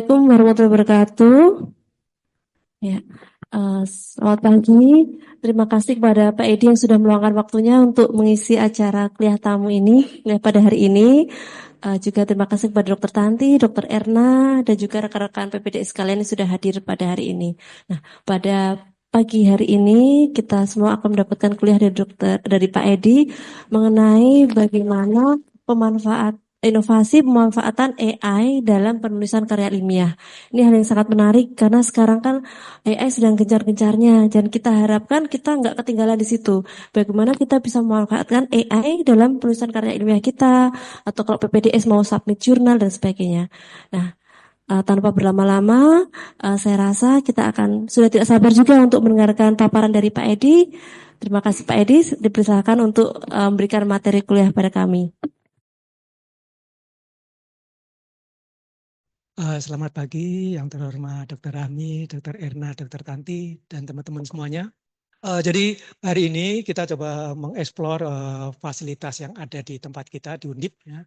Assalamualaikum warahmatullahi wabarakatuh. Ya, selamat pagi. Terima kasih kepada Pak Edi yang sudah meluangkan waktunya untuk mengisi acara kuliah tamu ini, kuliah pada hari ini. Juga terima kasih kepada Dokter Tanti, Dokter Erna, dan juga rekan-rekan PPDS sekalian yang sudah hadir pada hari ini. Nah, pada pagi hari ini kita semua akan mendapatkan kuliah dari Pak Edi mengenai bagaimana inovasi pemanfaatan AI dalam penulisan karya ilmiah. Ini hal yang sangat menarik karena sekarang kan AI sedang gencar-gencarnya dan kita harapkan kita nggak ketinggalan di situ. Bagaimana kita bisa memanfaatkan AI dalam penulisan karya ilmiah kita atau kalau PPDS mau submit jurnal dan sebagainya. Nah, tanpa berlama-lama, saya rasa kita akan sudah tidak sabar juga untuk mendengarkan paparan dari Pak Edi. Terima kasih Pak Edi, dipersilakan untuk memberikan materi kuliah pada kami. Selamat pagi yang terhormat Dr. Rahmi, Dr. Erna, Dr. Tanti, dan teman-teman semuanya. Jadi hari ini kita coba mengeksplor fasilitas yang ada di tempat kita di Undip. Ya.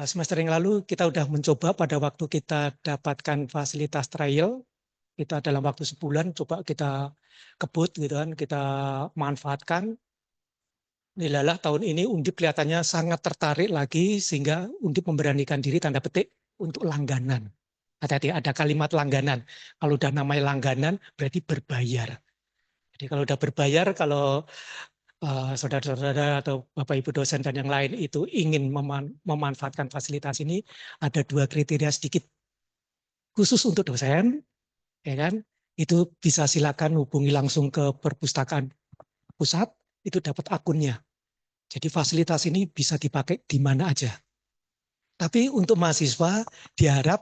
Semester yang lalu kita sudah mencoba pada waktu kita dapatkan fasilitas trial, kita dalam waktu sebulan coba kita kebut gitu kan, kita manfaatkan. Nilalah tahun ini Undip kelihatannya sangat tertarik lagi sehingga Undip memberanikan diri tanda petik untuk langganan. Hati-hati, ada kalimat langganan. Kalau udah namanya langganan, berarti berbayar. Jadi kalau udah berbayar, kalau saudara-saudara atau Bapak Ibu dosen dan yang lain itu ingin memanfaatkan fasilitas ini, ada 2 kriteria sedikit. Khusus untuk dosen, ya kan? Itu bisa silakan hubungi langsung ke perpustakaan pusat, itu dapat akunnya. Jadi fasilitas ini bisa dipakai di mana aja. Tapi untuk mahasiswa diharap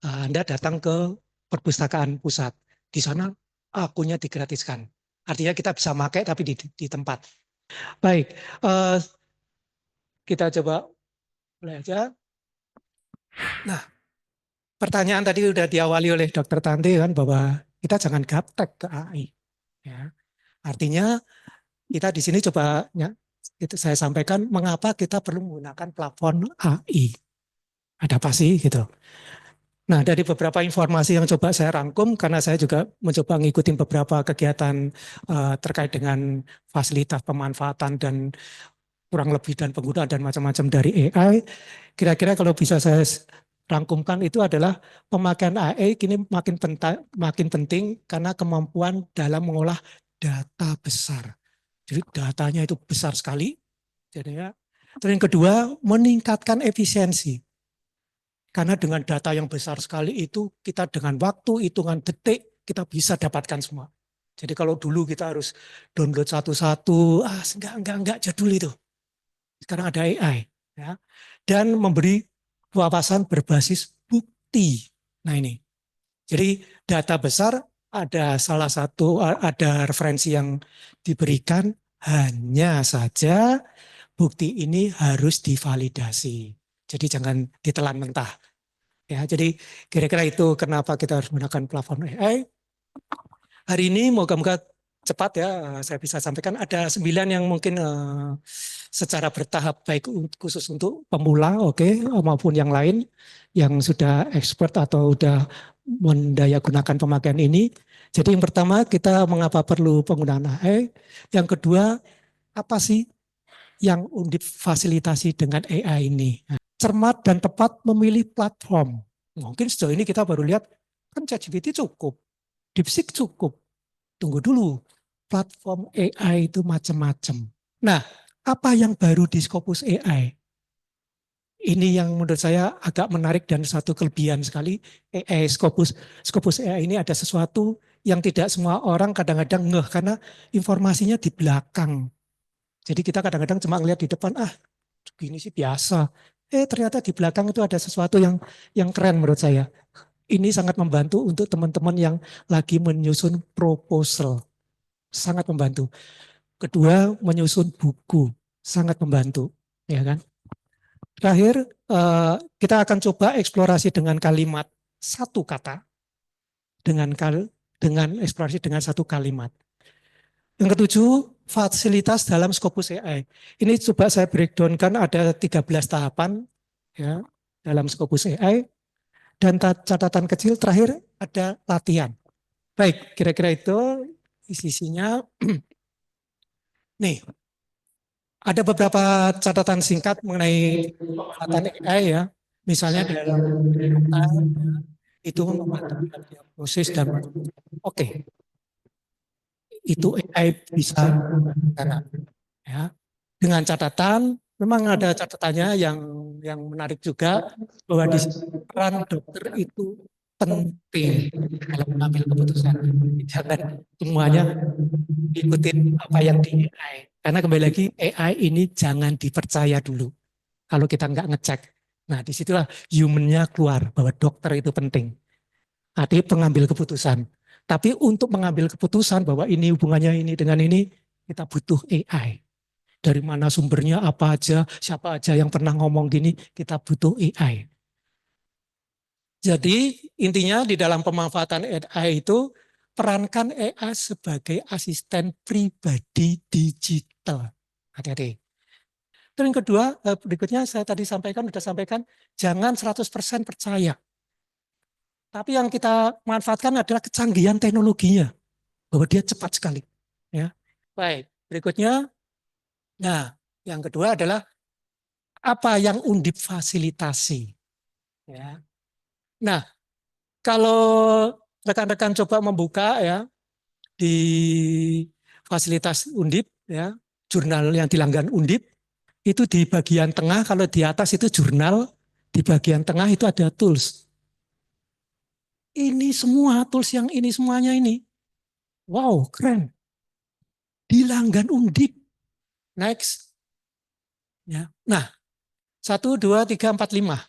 Anda datang ke perpustakaan pusat. Di sana akunnya digratiskan. Artinya kita bisa pakai tapi di tempat. Baik, kita coba mulai aja. Nah, pertanyaan tadi sudah diawali oleh Dr. Tanti kan bahwa kita jangan gaptek ke AI. Ya. Artinya kita di sini coba ya, itu saya sampaikan mengapa kita perlu menggunakan platform AI. Ada apa sih gitu. Nah, dari beberapa informasi yang coba saya rangkum, karena saya juga mencoba ngikutin beberapa kegiatan terkait dengan fasilitas pemanfaatan dan kurang lebih dan penggunaan dan macam-macam dari AI, kira-kira kalau bisa saya rangkumkan itu adalah pemakaian AI kini makin penting karena kemampuan dalam mengolah data besar. Jadi datanya itu besar sekali. Jadi ya. Terus yang kedua, meningkatkan efisiensi. Karena dengan data yang besar sekali itu kita dengan waktu hitungan detik kita bisa dapatkan semua. Jadi kalau dulu kita harus download satu-satu, enggak jadul itu. Sekarang ada AI. Ya. Dan memberi wawasan berbasis bukti. Nah ini. Jadi data besar ada referensi yang diberikan, hanya saja bukti ini harus divalidasi. Jadi jangan ditelan mentah. Ya, jadi kira-kira itu kenapa kita harus menggunakan platform AI. Hari ini moga-moga cepat ya, saya bisa sampaikan ada 9 yang mungkin secara bertahap baik khusus untuk pemula, maupun yang lain yang sudah expert atau sudah mendayagunakan pemakaian ini. Jadi yang pertama kita mengapa perlu penggunaan AI. Yang kedua, apa sih yang Undip fasilitasi dengan AI ini? Cermat dan tepat memilih platform. Mungkin sejauh ini kita baru lihat kan ChatGPT cukup, DeepSeek cukup. Tunggu dulu, platform AI itu macam-macam. Nah, apa yang baru di Scopus AI? Ini yang menurut saya agak menarik dan satu kelebihan sekali. Scopus AI ini ada sesuatu yang tidak semua orang kadang-kadang ngeh karena informasinya di belakang. Jadi kita kadang-kadang cuma ngelihat di depan, gini sih biasa. Ternyata di belakang itu ada sesuatu yang keren menurut saya. Ini sangat membantu untuk teman-teman yang lagi menyusun proposal. Sangat membantu. Kedua, menyusun buku. Sangat membantu. Ya kan? Terakhir, kita akan coba eksplorasi dengan kalimat satu kata. Dengan eksplorasi dengan satu kalimat. Yang ketujuh, fasilitas dalam Scopus AI. Ini coba saya breakdown kan ada 13 tahapan ya dalam Scopus AI. Dan catatan kecil terakhir ada latihan. Baik, kira-kira itu isinya. Nih, ada beberapa catatan singkat mengenai pemanfaatan AI ya. Misalnya dalam dokter, ya, itu membantu dalam diagnosis dan macam-macam. Oke, itu AI bisa karena ya. Dengan catatan, memang ada catatannya yang menarik juga bahwa di sini peran dokter itu penting dalam mengambil keputusan. Jangan semuanya ikutin apa yang di AI. Karena kembali lagi AI ini jangan dipercaya dulu kalau kita nggak ngecek. Nah disitulah human-nya keluar bahwa dokter itu penting. Artinya pengambil keputusan. Tapi untuk mengambil keputusan bahwa ini hubungannya ini dengan ini, kita butuh AI. Dari mana sumbernya, apa aja, siapa aja yang pernah ngomong gini, kita butuh AI. Jadi intinya di dalam pemanfaatan AI itu, perankan AI sebagai asisten pribadi digital. Hati-hati. Terus yang kedua, berikutnya saya tadi sudah sampaikan, jangan 100% percaya. Tapi yang kita manfaatkan adalah kecanggihan teknologinya, bahwa dia cepat sekali. Ya. Baik, berikutnya, nah yang kedua adalah apa yang Undip fasilitasi. Ya. Nah, kalau rekan-rekan coba membuka ya di fasilitas Undip, ya jurnal yang dilanggan Undip, itu di bagian tengah, kalau di atas itu jurnal, di bagian tengah itu ada tools. Ini semua tools yang ini semuanya ini, wow keren, dilanggan Undip. Next, ya. Nah 1, 2, 3, 4, 5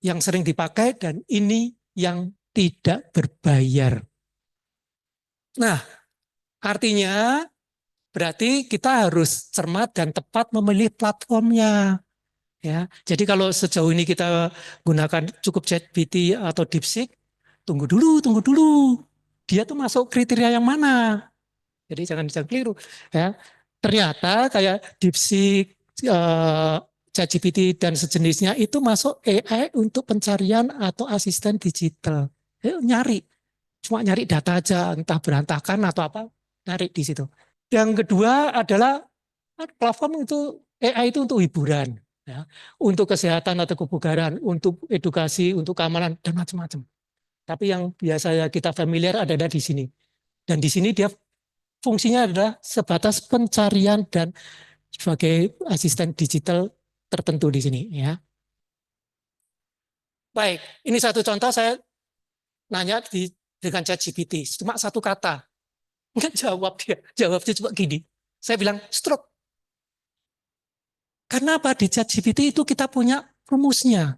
yang sering dipakai dan ini yang tidak berbayar. Nah, artinya berarti kita harus cermat dan tepat memilih platformnya. Ya, jadi kalau sejauh ini kita gunakan cukup ChatGPT atau DeepSeek, tunggu dulu. Dia tuh masuk kriteria yang mana? Jadi jangan keliru. Ya, ternyata kayak DeepSeek, ChatGPT dan sejenisnya itu masuk AI untuk pencarian atau asisten digital. Nyari, cuma nyari data aja, entah berantakan atau apa, nyari di situ. Yang kedua adalah platform itu AI itu untuk hiburan, ya, untuk kesehatan atau kebugaran, untuk edukasi, untuk keamanan dan macam-macam. Tapi yang biasa kita familiar adalah di sini. Dan di sini dia fungsinya adalah sebatas pencarian dan sebagai asisten digital tertentu di sini, ya. Baik, ini satu contoh saya nanya dengan ChatGPT, cuma satu kata, nggak jawab dia, jawabnya cuma gini. Saya bilang stroke. Karena apa? Di ChatGPT itu kita punya rumusnya.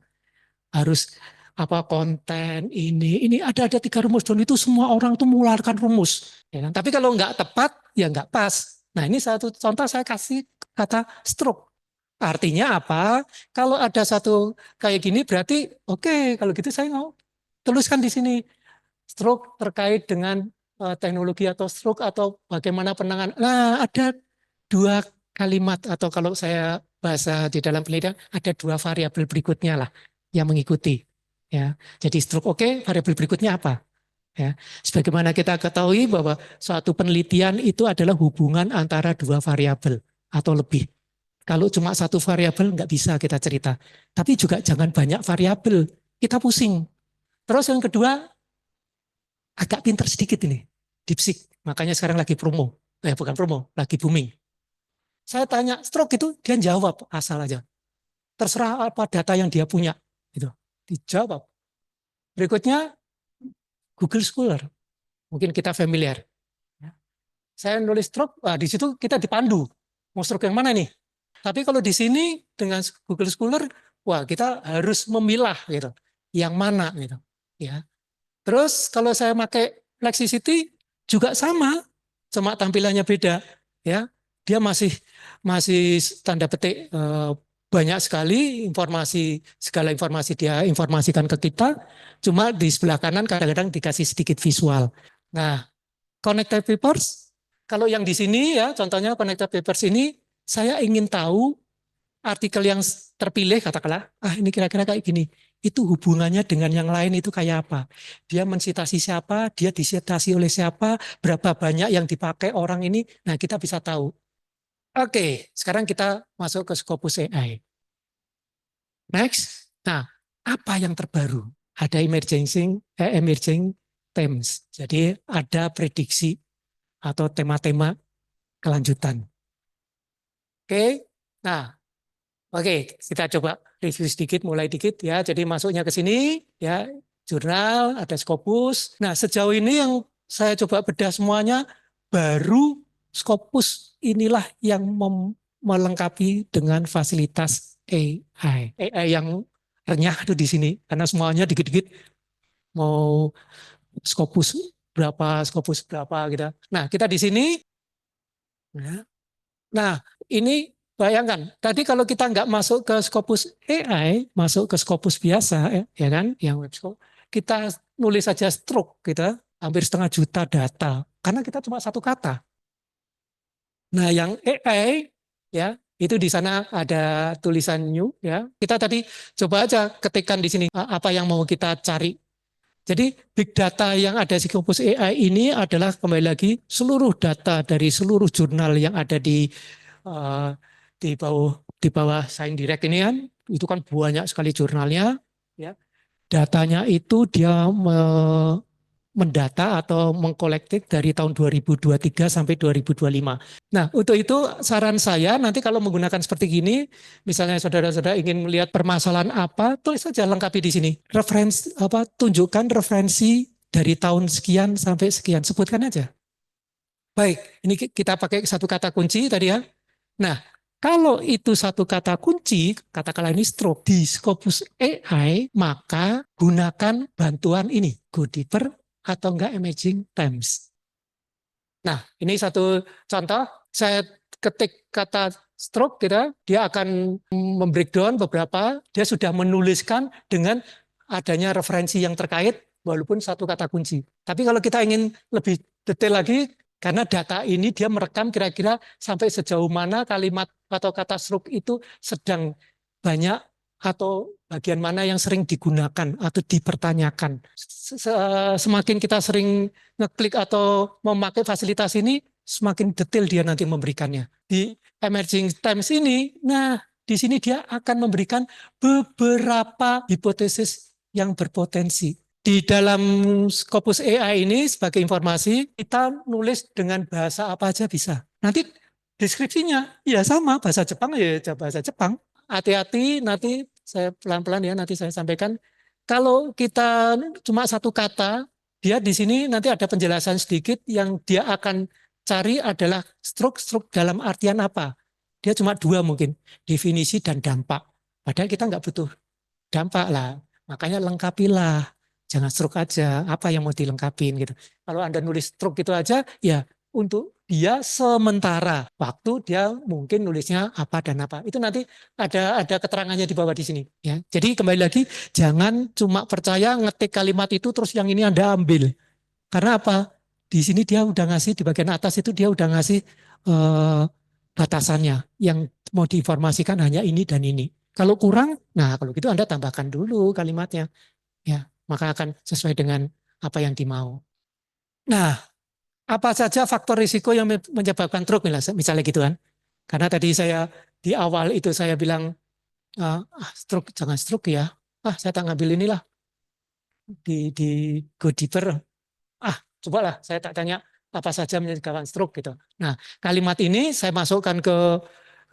Harus apa konten ini ada 3 rumus dan itu semua orang tuh mengeluarkan rumus. Ya kan? Tapi kalau nggak tepat ya nggak pas. Nah ini satu contoh saya kasih kata stroke. Artinya apa? Kalau ada satu kayak gini berarti oke, kalau gitu saya mau tuliskan di sini stroke terkait dengan teknologi atau stroke atau bagaimana penanganan. Nah ada 2 kalimat atau kalau saya bahasa di dalam penelitian ada 2 variabel berikutnya lah yang mengikuti. Ya, jadi stroke oke, variabel berikutnya apa? Ya, sebagaimana kita ketahui bahwa suatu penelitian itu adalah hubungan antara 2 variabel atau lebih. Kalau cuma satu variabel nggak bisa kita cerita. Tapi juga jangan banyak variabel, kita pusing. Terus yang kedua, agak pinter sedikit ini, DeepSeek. Makanya sekarang lagi promo, bukan promo, lagi booming. Saya tanya stroke itu, dia jawab asal aja. Terserah apa data yang dia punya, itu dijawab. Berikutnya Google Scholar, mungkin kita familiar. Saya nulis stroke, di situ kita dipandu. Mau stroke yang mana nih? Tapi kalau di sini dengan Google Scholar, wah kita harus memilah gitu, yang mana gitu. Ya. Terus kalau saya pakai Lexicity juga sama, cuma tampilannya beda. Ya, dia masih tanda petik banyak sekali informasi, segala informasi dia informasikan ke kita. Cuma di sebelah kanan kadang-kadang dikasih sedikit visual. Nah, Connected Papers, kalau yang di sini ya, contohnya Connected Papers ini, saya ingin tahu artikel yang terpilih katakanlah, ini kira-kira kayak gini. itu hubungannya dengan yang lain itu kayak apa. Dia mensitasi siapa, dia disitasi oleh siapa, berapa banyak yang dipakai orang ini. Nah, kita bisa tahu. Oke, sekarang kita masuk ke Scopus AI. Next. Nah, apa yang terbaru? Ada emerging themes. Jadi ada prediksi atau tema-tema kelanjutan. Oke. Nah, oke, kita coba review sedikit, mulai dikit ya. Jadi masuknya ke sini ya, jurnal, ada Scopus. Nah, sejauh ini yang saya coba bedah semuanya baru Scopus inilah yang melengkapi dengan fasilitas AI. AI yang renyah itu di sini karena semuanya dikit-dikit mau Scopus berapa gitu. Nah, kita di sini ya. Nah, ini bayangkan, tadi kalau kita nggak masuk ke Scopus AI, masuk ke Scopus biasa, ya kan, yang web scope, kita nulis saja stroke, kita hampir 1,5 juta data, karena kita cuma satu kata. Nah, yang AI, ya, itu di sana ada tulisan new, ya. Kita tadi coba aja ketikkan di sini apa yang mau kita cari. Jadi big data yang ada di Scopus AI ini adalah kembali lagi seluruh data dari seluruh jurnal yang ada eh, di bawah Sains Direct ini kan, itu kan banyak sekali jurnalnya, ya. Datanya itu dia mendata atau mengkolektif dari tahun 2023 sampai 2025. Nah, untuk itu saran saya nanti kalau menggunakan seperti gini, misalnya saudara-saudara ingin melihat permasalahan apa, tulis saja lengkapi di sini. Referensi apa? Tunjukkan referensi dari tahun sekian sampai sekian, sebutkan aja. Baik, ini kita pakai satu kata kunci tadi ya. Nah, kalau itu satu kata kunci, katakanlah ini stroke di Scopus AI, maka gunakan bantuan ini, Go Deeper atau enggak Emerging Themes. Nah, ini satu contoh. Saya ketik kata stroke, dia akan membreakdown beberapa. Dia sudah menuliskan dengan adanya referensi yang terkait, walaupun satu kata kunci. Tapi kalau kita ingin lebih detail lagi, karena data ini dia merekam kira-kira sampai sejauh mana kalimat atau kata stroke itu sedang banyak atau bagian mana yang sering digunakan atau dipertanyakan. Semakin kita sering ngeklik atau memakai fasilitas ini, semakin detail dia nanti memberikannya. Di emerging times ini, nah di sini dia akan memberikan beberapa hipotesis yang berpotensi. Di dalam Scopus AI ini sebagai informasi, kita nulis dengan bahasa apa aja bisa. Nanti deskripsinya ya sama, bahasa Jepang ya bahasa Jepang. Hati-hati nanti saya pelan-pelan ya nanti saya sampaikan. Kalau kita cuma satu kata, dia di sini nanti ada penjelasan sedikit yang dia akan cari adalah stroke dalam artian apa. Dia cuma dua mungkin, definisi dan dampak. Padahal kita nggak butuh dampak lah. Makanya lengkapilah. Jangan stroke aja, apa yang mau dilengkapin gitu. Kalau Anda nulis stroke gitu aja, ya untuk dia sementara waktu dia mungkin nulisnya apa dan apa. Itu nanti ada keterangannya di bawah di sini ya. Jadi kembali lagi jangan cuma percaya ngetik kalimat itu terus yang ini Anda ambil. Karena apa? Di sini dia udah ngasih di bagian atas itu dia udah ngasih eh, batasannya yang mau diinformasikan hanya ini dan ini. Kalau kurang, nah kalau gitu Anda tambahkan dulu kalimatnya ya, maka akan sesuai dengan apa yang dimau. Nah, apa saja faktor risiko yang menyebabkan stroke misalnya gitu kan. Karena tadi saya di awal itu saya bilang stroke jangan stroke ya. Saya tak ngambil inilah di Go Deeper. Cobalah saya tak tanya apa saja menyebabkan stroke gitu. Nah, kalimat ini saya masukkan ke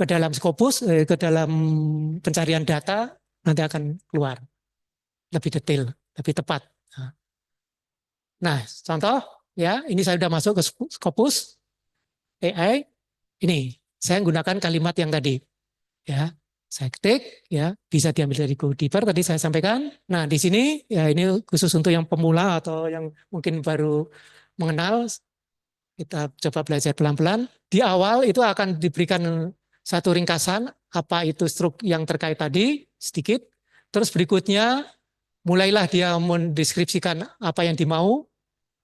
dalam Scopus, ke dalam pencarian data nanti akan keluar lebih detail, lebih tepat. Nah, contoh ya, ini saya sudah masuk ke Scopus AI. Ini saya menggunakan kalimat yang tadi ya. Saya ketik ya, bisa diambil dari Go Deeper tadi saya sampaikan. Nah, di sini ya ini khusus untuk yang pemula atau yang mungkin baru mengenal, kita coba belajar pelan-pelan. Di awal itu akan diberikan satu ringkasan apa itu stroke yang terkait tadi sedikit. Terus berikutnya mulailah dia mendeskripsikan apa yang dimau.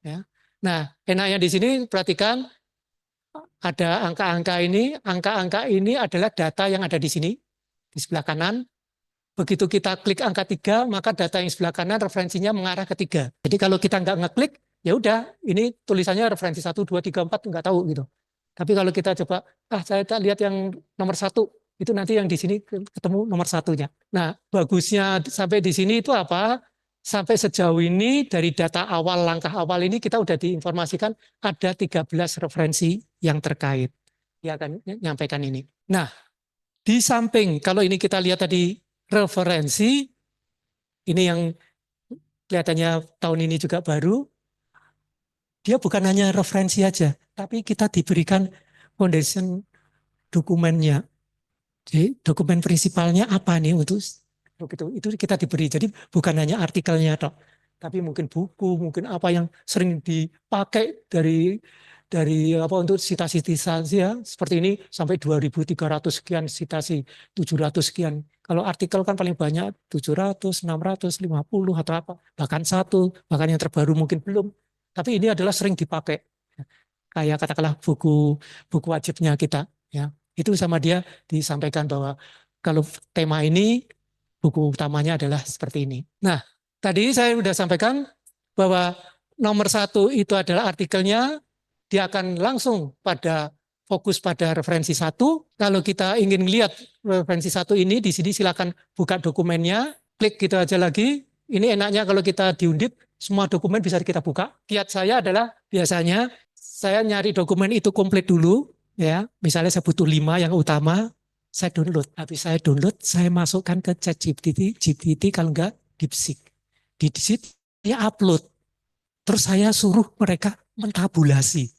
Ya. Nah, enaknya di sini perhatikan ada angka-angka ini adalah data yang ada di sini, di sebelah kanan. Begitu kita klik angka 3, maka data yang sebelah kanan referensinya mengarah ke 3. Jadi kalau kita nggak ngeklik, ya udah, ini tulisannya referensi 1, 2, 3, 4, nggak tahu gitu. Tapi kalau kita coba, saya tak lihat yang nomor 1, itu nanti yang di sini ketemu nomor 1-nya. Nah, bagusnya sampai di sini itu apa? Sampai sejauh ini dari data awal, langkah awal ini kita udah diinformasikan ada 13 referensi yang terkait. Ya akan nyampaikan ini. Nah, di samping kalau ini kita lihat tadi referensi, ini yang kelihatannya tahun ini juga baru, dia bukan hanya referensi aja, tapi kita diberikan foundation dokumennya. Jadi dokumen prinsipalnya apa nih untuk itu kita diberi. Jadi bukan hanya artikelnya toh, tapi mungkin buku, mungkin apa yang sering dipakai dari apa untuk sitasi-sitasi ya, seperti ini sampai 2.300 sekian sitasi, 700 sekian. Kalau artikel kan paling banyak 700, 650 atau apa, bahkan satu, bahkan yang terbaru mungkin belum. Tapi ini adalah sering dipakai. Kayak katakanlah buku wajibnya kita ya. Itu sama dia disampaikan bahwa kalau tema ini buku utamanya adalah seperti ini. Nah, tadi saya sudah sampaikan bahwa nomor 1 itu adalah artikelnya, dia akan langsung fokus pada referensi 1. Kalau kita ingin lihat referensi 1 ini, di sini silakan buka dokumennya, klik gitu aja lagi. Ini enaknya kalau kita diundip, semua dokumen bisa kita buka. Kiat saya adalah biasanya saya nyari dokumen itu komplit dulu, ya. Misalnya saya butuh 5 yang utama, saya download. Habis saya download, saya masukkan ke ChatGPT kalau enggak DeepSeek. Di situ dia upload. Terus saya suruh mereka mentabulasi.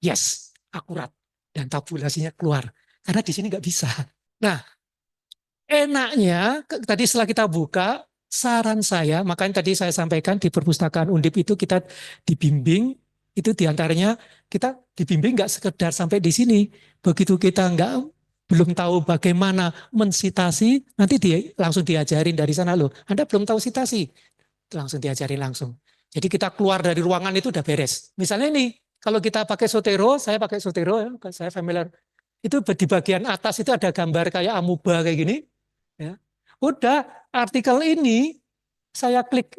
Yes, akurat. Dan tabulasinya keluar. Karena di sini nggak bisa. Nah, enaknya tadi setelah kita buka, saran saya, makanya tadi saya sampaikan di perpustakaan Undip itu kita dibimbing, itu diantaranya kita dibimbing nggak sekedar sampai di sini. Begitu kita belum tahu bagaimana mensitasi, nanti langsung diajarin dari sana loh. Anda belum tahu sitasi, langsung diajarin langsung. Jadi kita keluar dari ruangan itu udah beres. Misalnya ini, kalau kita pakai Zotero, saya pakai Zotero, ya, saya familiar. Itu di bagian atas itu ada gambar kayak amuba kayak gini. Ya. Udah, artikel ini saya klik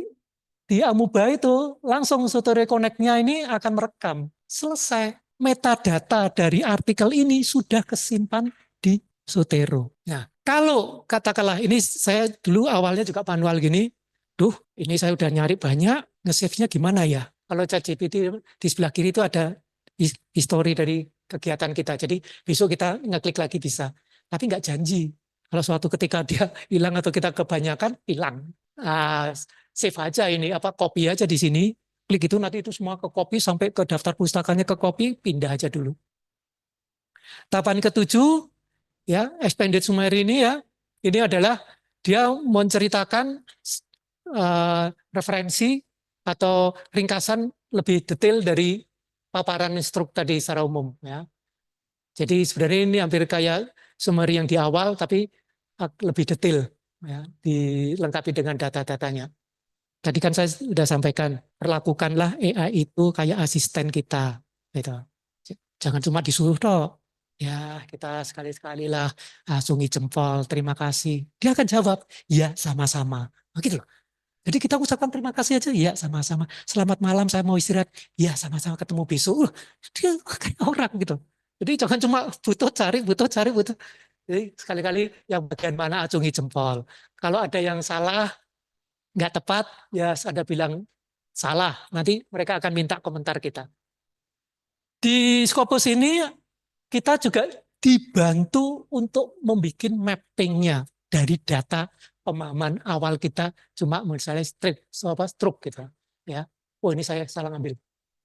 di amuba itu, langsung Zotero Connect-nya ini akan merekam. Selesai. Metadata dari artikel ini sudah kesimpan di Zotero. Nah, kalau katakanlah ini saya dulu awalnya juga manual gini, ini saya udah nyari banyak, nge-save-nya gimana ya? Kalau ChatGPT di sebelah kiri itu ada history dari kegiatan kita. Jadi besok kita ngeklik lagi bisa. Tapi nggak janji. Kalau suatu ketika dia hilang atau kita kebanyakan, hilang. Save aja ini, copy aja di sini. Klik itu nanti itu semua ke copy sampai ke daftar pustakanya ke copy, pindah aja dulu. Tahapan ketujuh, ya, expanded summary ini ya, ini adalah dia menceritakan referensi atau ringkasan lebih detail dari paparan instruk tadi secara umum ya. Jadi sebenarnya ini hampir kayak summary yang di awal tapi lebih detail ya, dilengkapi dengan data-datanya. Tadi kan saya sudah sampaikan, perlakukanlah AI itu kayak asisten kita gitu. Jangan cuma disuruh toh. Ya, kita sekali-sekali lah acungi jempol, terima kasih. Dia akan jawab, ya sama-sama. Begitu loh. Jadi kita ucapkan terima kasih aja, ya sama-sama. Selamat malam, saya mau istirahat, ya sama-sama ketemu besok. Dia kayak orang gitu. Jadi jangan cuma butuh cari. Jadi sekali-kali yang bagian mana acungi jempol. Kalau ada yang salah, nggak tepat, ya Anda bilang salah. Nanti mereka akan minta komentar kita. Di Scopus ini kita juga dibantu untuk membuat mappingnya dari data pemahaman awal kita cuma misalnya stroke gitu ya. Oh ini saya salah ngambil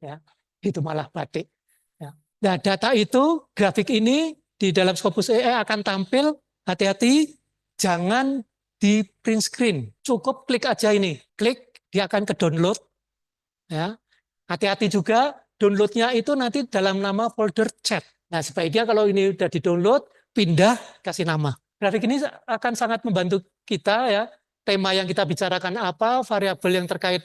ya. Itu malah batik ya. Nah, data itu grafik ini di dalam Scopus AI akan tampil, hati-hati jangan di print screen. Cukup klik aja ini. Klik dia akan ke download ya. Hati-hati juga downloadnya itu nanti dalam nama folder chat. Nah, sebaiknya kalau ini udah di-download, pindah, kasih nama. Grafik ini akan sangat membantu kita ya. Tema yang kita bicarakan apa, variabel yang terkait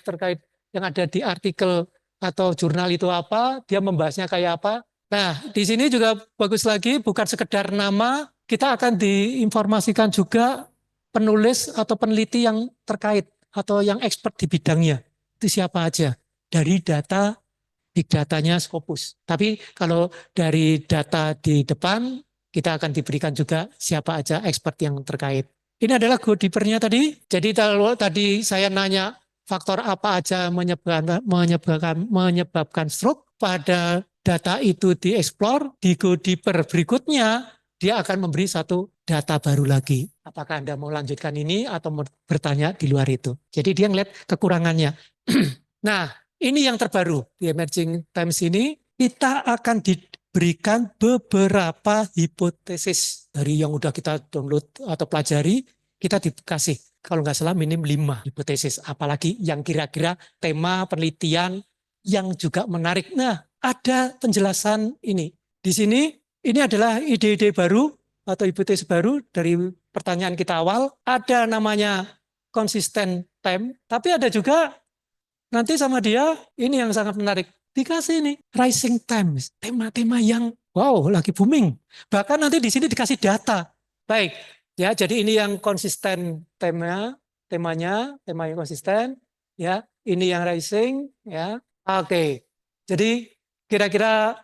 yang ada di artikel atau jurnal itu apa, dia membahasnya kayak apa. Nah, di sini juga bagus lagi, bukan sekedar nama, kita akan diinformasikan juga penulis atau peneliti yang terkait atau yang expert di bidangnya. Itu siapa aja dari data big datanya Scopus. Tapi kalau dari data di depan, kita akan diberikan juga siapa aja expert yang terkait. Ini adalah go deeper-nya tadi. Jadi kalau tadi saya nanya faktor apa aja menyebabkan stroke, pada data itu dieksplor, di go deeper berikutnya, dia akan memberi satu data baru lagi. Apakah Anda mau lanjutkan ini atau mau bertanya di luar itu. Jadi dia ngeliat kekurangannya. Nah, ini yang terbaru di Emerging Times ini, kita akan diberikan beberapa hipotesis dari yang udah kita download atau pelajari, kita dikasih kalau nggak salah minim 5 hipotesis, apalagi yang kira-kira tema penelitian yang juga menarik. Nah, ada penjelasan ini. Di sini, ini adalah ide-ide baru atau hipotesis baru dari pertanyaan kita awal. Ada namanya konsisten time, tapi ada juga nanti sama dia, ini yang sangat menarik. Dikasih ini, rising times. Tema-tema yang, wow, lagi booming. Bahkan nanti di sini dikasih data. Baik, ya, jadi ini yang konsisten temanya yang konsisten. Ya, ini yang rising. Ya, oke. Jadi kira-kira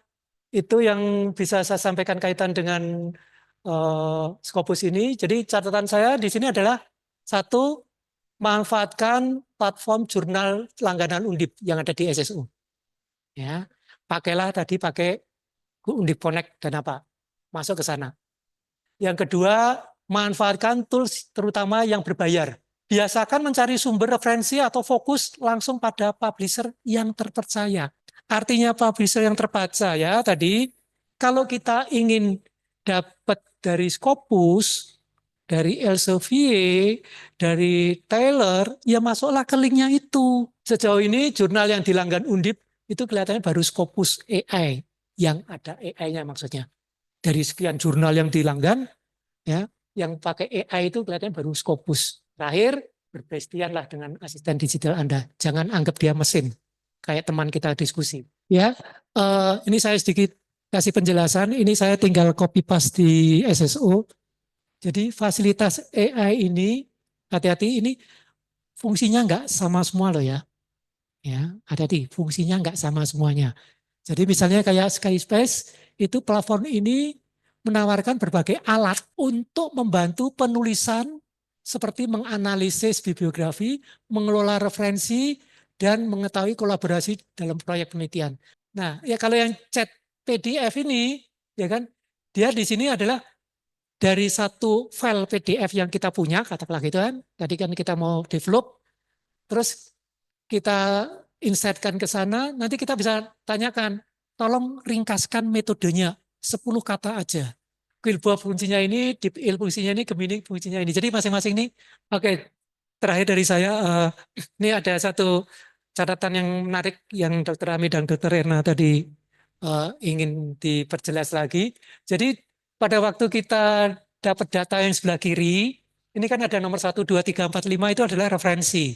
itu yang bisa saya sampaikan kaitan dengan Scopus ini. Jadi catatan saya di sini adalah satu, manfaatkan platform jurnal langganan Undip yang ada di SSU. Ya, pakailah tadi pakai Undip Connect dan apa, masuk ke sana. Yang kedua, manfaatkan tools terutama yang berbayar. Biasakan mencari sumber referensi atau fokus langsung pada publisher yang terpercaya. Artinya publisher yang terpercaya tadi, kalau kita ingin dapat dari Scopus, dari Elsevier, dari Taylor, ya masuklah ke linknya itu. Sejauh ini jurnal yang dilanggan Undip itu kelihatannya baru Scopus AI, yang ada AI-nya maksudnya. Dari sekian jurnal yang dilanggan, ya, yang pakai AI itu kelihatannya baru Scopus. Terakhir, berbestianlah dengan asisten digital Anda. Jangan anggap dia mesin, kayak teman kita diskusi. Ya, ini saya sedikit kasih penjelasan. Ini saya tinggal copy paste di SSO. Jadi fasilitas AI ini, hati-hati, ini fungsinya nggak sama semua loh ya. Ya, hati-hati, fungsinya nggak sama semuanya. Jadi misalnya kayak Skyspace, itu platform ini menawarkan berbagai alat untuk membantu penulisan seperti menganalisis bibliografi, mengelola referensi, dan mengetahui kolaborasi dalam proyek penelitian. Nah, ya kalau yang chat PDF ini, ya kan, dia di sini adalah dari satu file PDF yang kita punya, katakanlah gitu kan, tadi kan kita mau develop, terus kita insertkan ke sana, nanti kita bisa tanyakan, tolong ringkaskan metodenya, 10 kata aja. Quillbot fungsinya ini, DeepL fungsinya ini, Gemini fungsinya ini. Jadi masing-masing ini, oke, terakhir dari saya, ini ada satu catatan yang menarik yang Dr. Ami dan Dr. Erna tadi ingin diperjelas lagi. Jadi pada waktu kita dapat data yang sebelah kiri, ini kan ada nomor 1, 2, 3, 4, 5 itu adalah referensi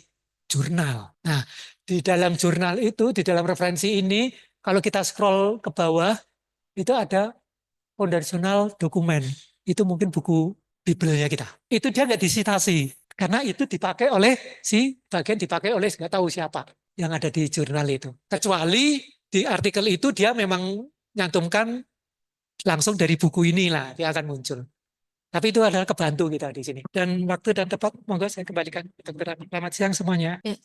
jurnal. Nah, di dalam jurnal itu, di dalam referensi ini, kalau kita scroll ke bawah, itu ada foundational dokumen. Itu mungkin buku Biblenya kita. Itu dia nggak disitasi, karena itu dipakai oleh bagian dipakai oleh nggak tahu siapa yang ada di jurnal itu. Kecuali di artikel itu dia memang nyantumkan langsung dari buku inilah dia akan muncul. Tapi itu adalah kebantu kita di sini. Dan waktu dan tepat, monggo saya kembalikan. Selamat siang semuanya. Ya.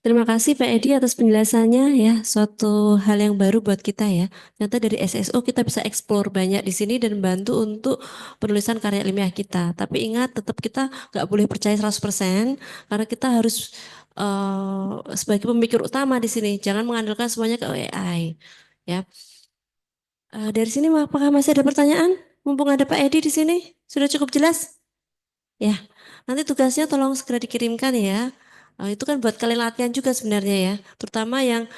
Terima kasih Pak Edi atas penjelasannya ya, suatu hal yang baru buat kita ya. Ternyata dari SSO kita bisa explore banyak di sini dan bantu untuk penulisan karya ilmiah kita. Tapi ingat tetap kita nggak boleh percaya 100% karena kita harus sebagai pemikir utama di sini. Jangan mengandalkan semuanya ke AI ya. Dari sini apakah masih ada pertanyaan? Mumpung ada Pak Edi di sini, sudah cukup jelas? Ya, nanti tugasnya tolong segera dikirimkan ya. Itu kan buat kalian latihan juga sebenarnya ya. Terutama yang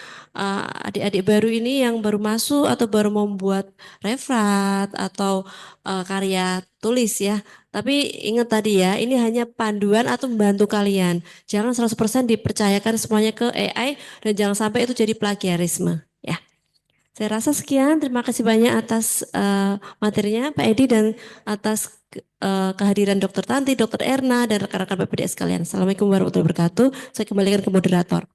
adik-adik baru ini yang baru masuk atau baru membuat referat atau karya tulis ya. Tapi ingat tadi ya, ini hanya panduan atau membantu kalian. Jangan 100% dipercayakan semuanya ke AI dan jangan sampai itu jadi plagiarisme ya. Saya rasa sekian. Terima kasih banyak atas materinya Pak Edi dan atas kehadiran Dr. Tanti, Dr. Erna, dan rekan-rekan PPDS sekalian. Assalamualaikum warahmatullahi wabarakatuh. Saya kembalikan ke moderator.